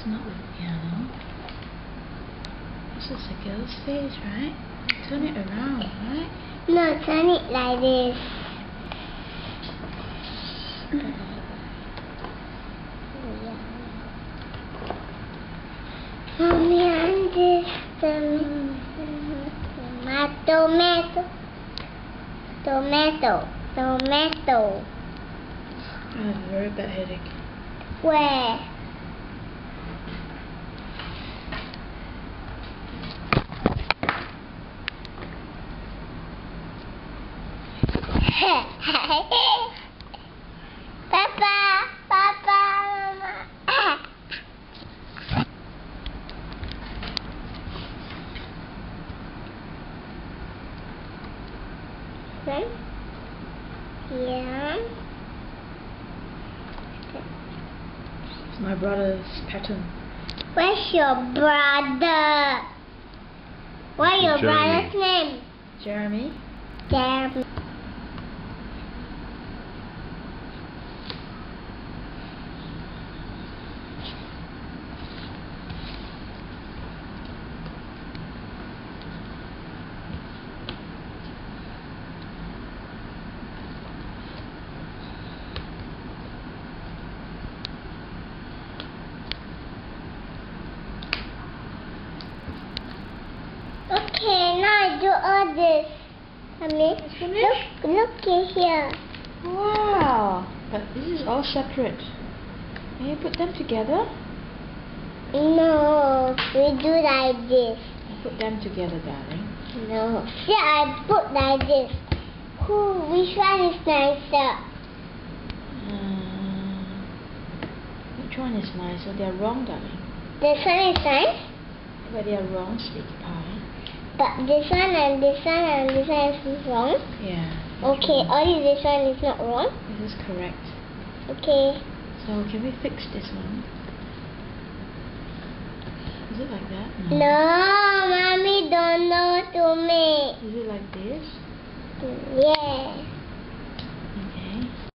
It's not like piano. This is a girl's face, right? Turn it around, right? No, turn it like this. Mommy, and this tomato. I have a very bad headache. Where? Papa, Mama. Yeah. It's my brother's pattern. Where's your brother? What's your brother's name? Jeremy. Jeremy. Okay, now I do all this. Mommy, look in here. Wow! But this is all separate. Can you put them together? No, we do like this. Put them together, darling. No. See, I put like this. Which one is nicer? Which one is nicer? They are wrong, darling. This one is nice? But they are wrong, sweetie pie. But this one and this one and this one is wrong? Yeah. Okay, wrong. only this one is not wrong? This is correct. Okay. So can we fix this one? Is it like that? No,